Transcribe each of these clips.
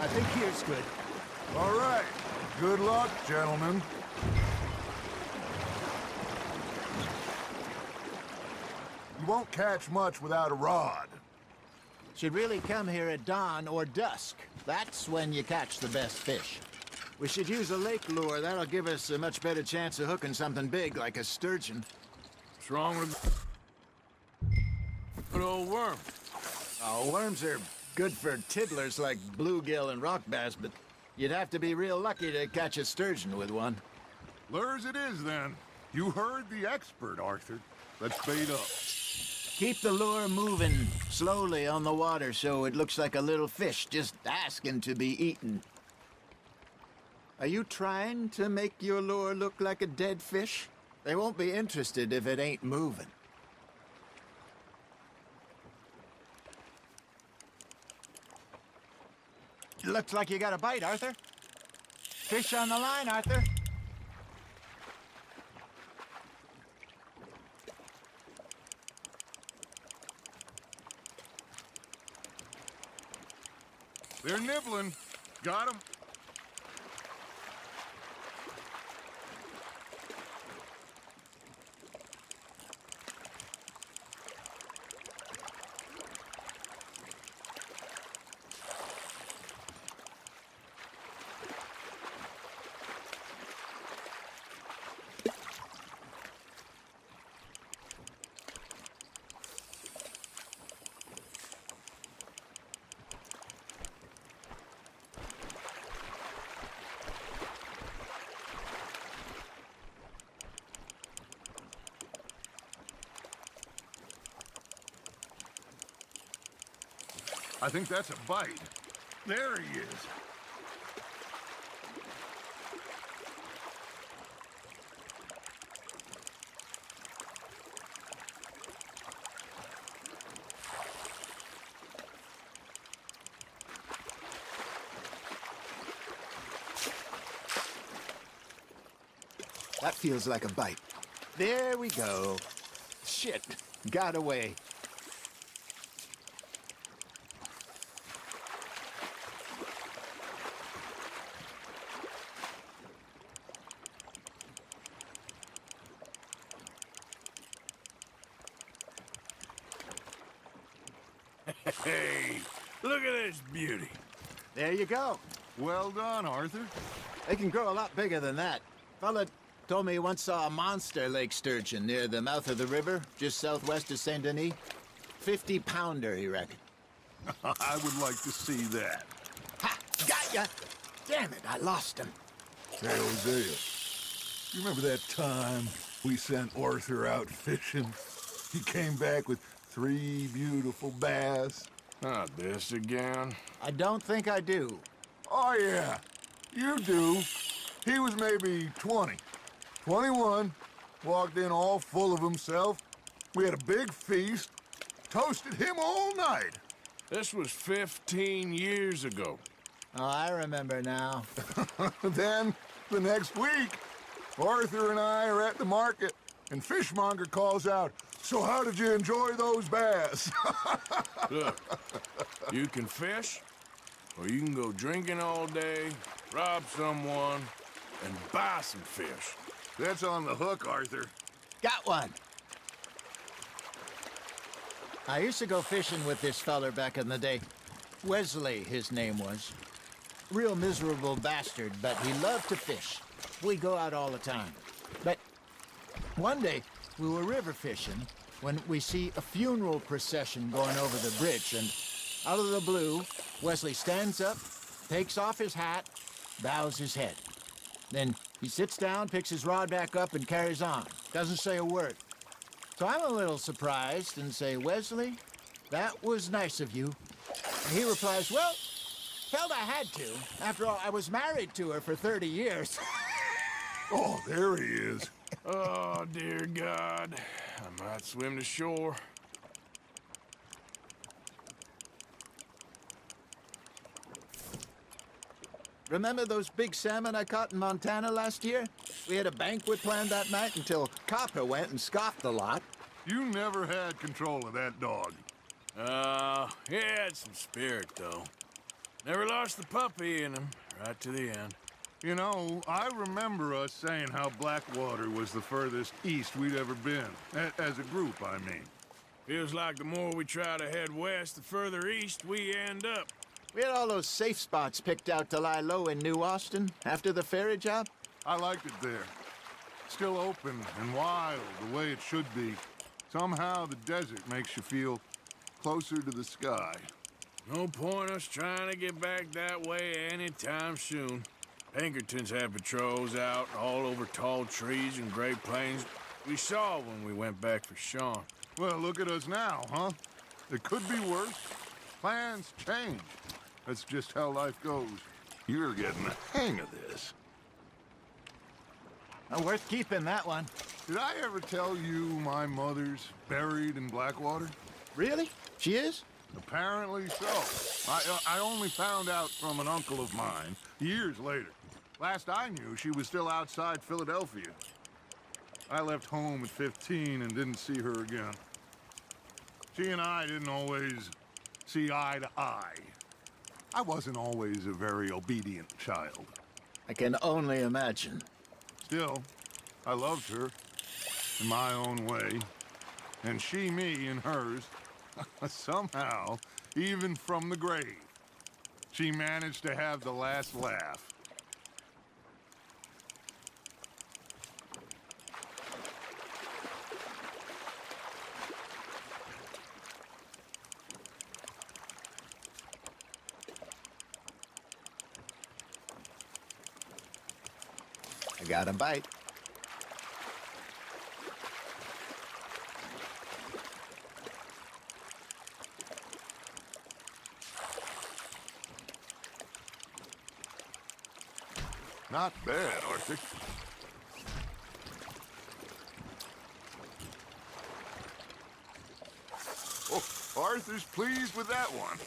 I think here's good. All right. Good luck, gentlemen. You won't catch much without a rod. Should really come here at dawn or dusk. That's when you catch the best fish. We should use a lake lure. That'll give us a much better chance of hooking something big like a sturgeon. What's wrong with good old worm? Oh, worms are good for tiddlers like bluegill and rock bass, but you'd have to be real lucky to catch a sturgeon with one. Lures it is, then. You heard the expert, Arthur. Let's bait up. Keep the lure moving slowly on the water so it looks like a little fish just asking to be eaten. Are you trying to make your lure look like a dead fish? They won't be interested if it ain't moving. Looks like you got a bite, Arthur. Fish on the line, Arthur. They're nibbling. Got 'em. I think that's a bite. There he is. That feels like a bite. There we go. Shit, got away. Hey, look at this beauty. There you go. Well done, Arthur. They can grow a lot bigger than that. Fella told me he once saw a monster lake sturgeon near the mouth of the river, just southwest of Saint Denis. 50-pounder, he reckoned. I would like to see that. Ha! Got ya! Damn it, I lost him. Hey, Hosea. You remember that time we sent Arthur out fishing? He came back with 3 beautiful bass. Not this again. I don't think I do. Oh, yeah. You do. He was maybe 20. 21. Walked in all full of himself. We had a big feast. Toasted him all night. This was 15 years ago. Oh, I remember now. Then, the next week, Arthur and I are at the market, and Fishmonger calls out, "So how did you enjoy those bass?" Look, you can fish, or you can go drinking all day, rob someone, and buy some fish. That's on the hook, Arthur. Got one. I used to go fishing with this feller back in the day. Wesley, his name was. Real miserable bastard, but he loved to fish. We go out all the time. But one day, we were river fishing when we see a funeral procession going over the bridge, and out of the blue, Wesley stands up, takes off his hat, bows his head. Then he sits down, picks his rod back up, and carries on. Doesn't say a word. So I'm a little surprised and say, "Wesley, that was nice of you." And he replies, "Well, hell, I had to. After all, I was married to her for 30 years. Oh, there he is. Oh, dear God. I might swim to shore. Remember those big salmon I caught in Montana last year? We had a banquet planned that night until Copper went and scoffed a lot. You never had control of that dog. He had some spirit, though. Never lost the puppy in him, right to the end. You know, I remember us saying how Blackwater was the furthest east we'd ever been. As a group, I mean. Feels like the more we try to head west, the further east we end up. We had all those safe spots picked out to lie low in New Austin after the ferry job. I liked it there. Still open and wild, the way it should be. Somehow the desert makes you feel closer to the sky. No point us trying to get back that way anytime soon. Pinkertons had patrols out all over tall trees and Great Plains. We saw when we went back for Sean. Well, look at us now, huh? It could be worse. Plans change. That's just how life goes. You're getting the hang of this. Worth keeping, that one. Did I ever tell you my mother's buried in Blackwater? Really? She is? Apparently so. I only found out from an uncle of mine years later. Last I knew, she was still outside Philadelphia. I left home at 15 and didn't see her again. She and I didn't always see eye to eye. I wasn't always a very obedient child. I can only imagine. Still, I loved her in my own way, and she me in hers. Somehow, even from the grave, she managed to have the last laugh. I got a bite. Not bad, Arthur. Oh, Arthur's pleased with that one.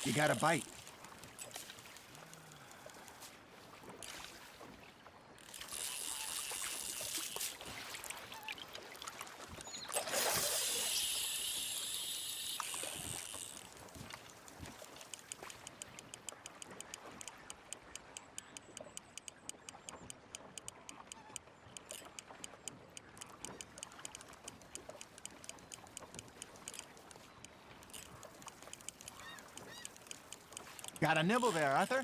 You got a bite. Got a nibble there, Arthur.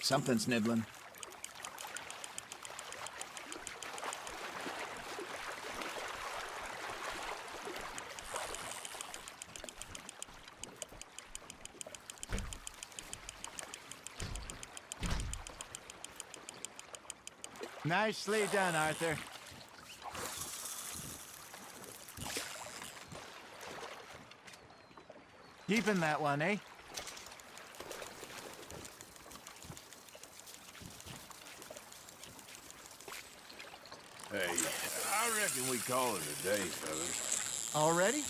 Something's nibbling. Nicely done, Arthur. Keeping that one, eh? Hey, I reckon we call it a day, fellas. Already?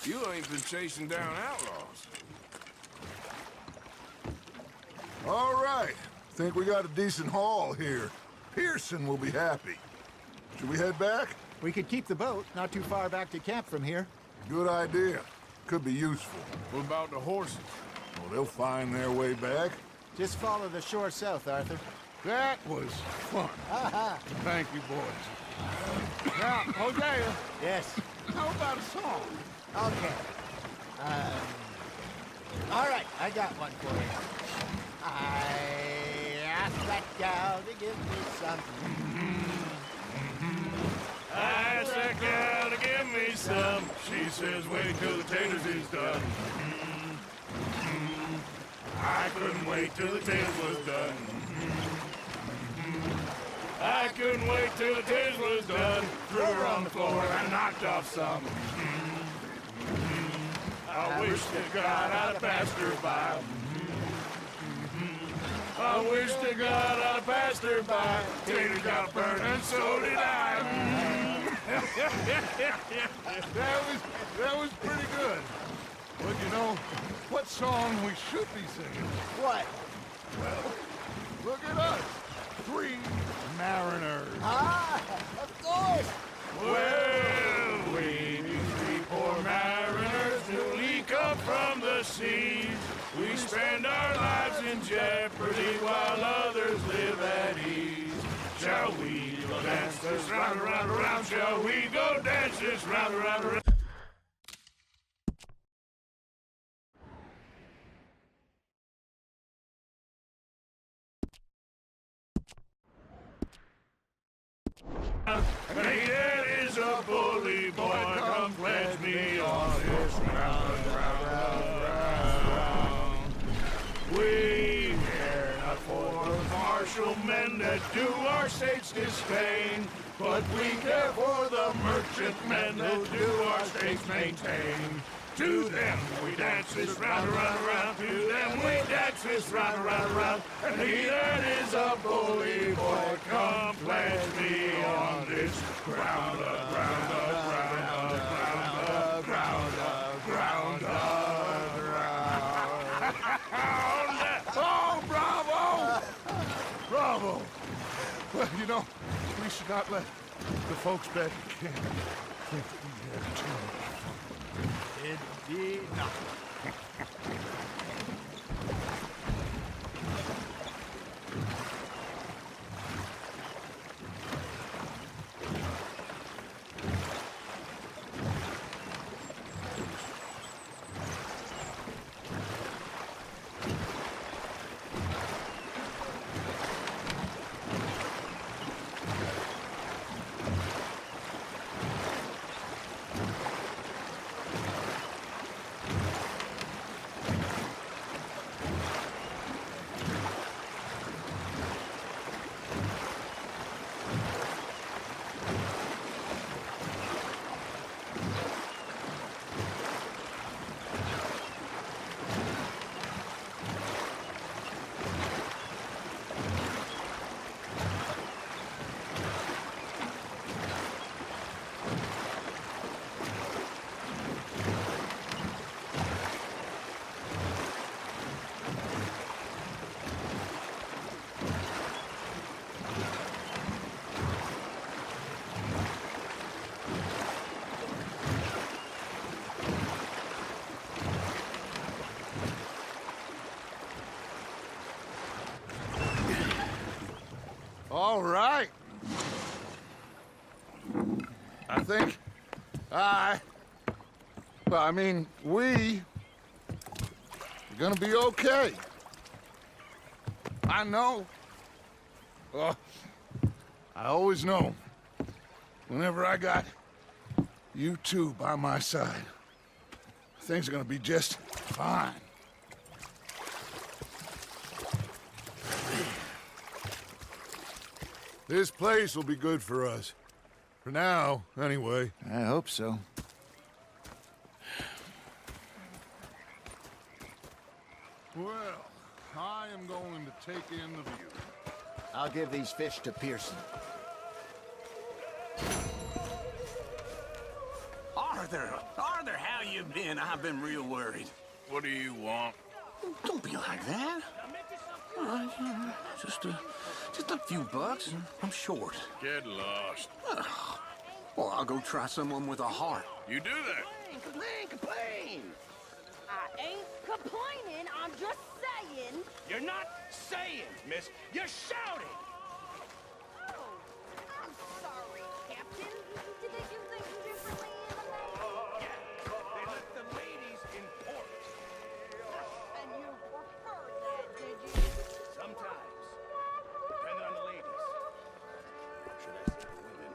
You ain't been chasing down outlaws. All right. Think we got a decent haul here. Pearson will be happy. Should we head back? We could keep the boat not too far back to camp from here. Good idea. Could be useful. What about the horses? Well, they'll find their way back. Just follow the shore south, Arthur. That was fun. Thank you, boys. Now, Hosea, Yes. how about a song? Okay. All right, I got one for you. I asked that gal to give me something. That's a girl. some. She says, wait till the taters is done. I couldn't wait till the taters was done. I couldn't wait till the taters was done. Threw her on the floor and knocked off some. I wish to God I'd passed her by. I wish to God I'd passed her by. Tater got burned and so did I. That was pretty good. But you know, what song we should be singing? What? Well, look at us. 3 mariners. Ah, of course. Well, we be 3 poor mariners newly come from the seas. We spend our lives in jeopardy while others live at ease. Shall we go dance this round, around, around? Shall we go dance this round, around, around? Hey, that is a bully boy. Come pledge me on this round, round, round. We care not for the martial men that do our state's disdain, but we care for the merchant men that do our state's maintain. To them we dance this round, round, round. To them we dance this round, round, round. And he that is a bully boy, come pledge me on this ground up, ground up, ground up, ground up, ground up, ground up, ground up. Oh, bravo! Bravo! Well, you know, we should not let the folks back at camp think that we had too much fun. It did not. All right. I think we are gonna be okay. I know. Oh, I always know. Whenever I got you two by my side, things are gonna be just fine. This place will be good for us. For now, anyway. I hope so. Well, I am going to take in the view. I'll give these fish to Pearson. Arthur, how you been? I've been real worried. What do you want? Don't be like that. All right, just a few bucks. I'm short. Get lost. Well, I'll go try someone with a heart. You do that. Complain. I ain't complaining, I'm just saying. You're not saying, miss. You're shouting. Oh, I'm sorry, Captain. Did they do things differently in the Navy? Yeah, they left the ladies in port. And you preferred that, did you? Sometimes, depending on the ladies. Or should I say the women?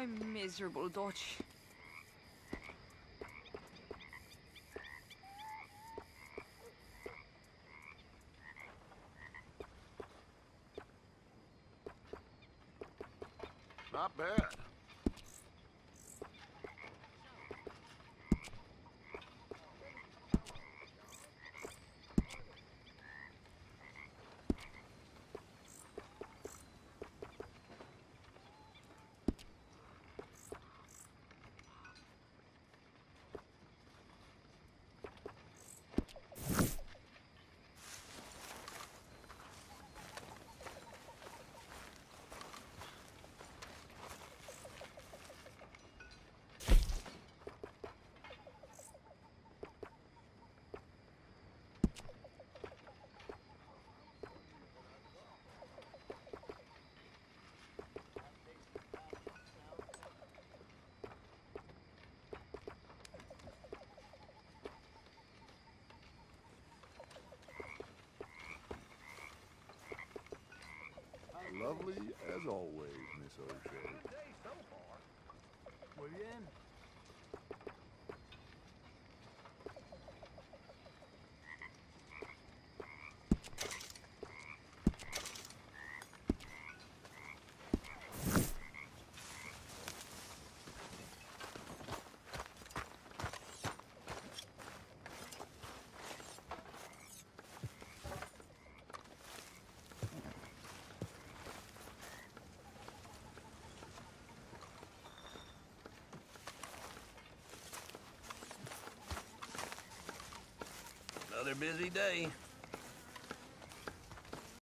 I'm miserable, Dutch. Not bad. Lovely as always, Miss O'Shea. Were you in? Another busy day.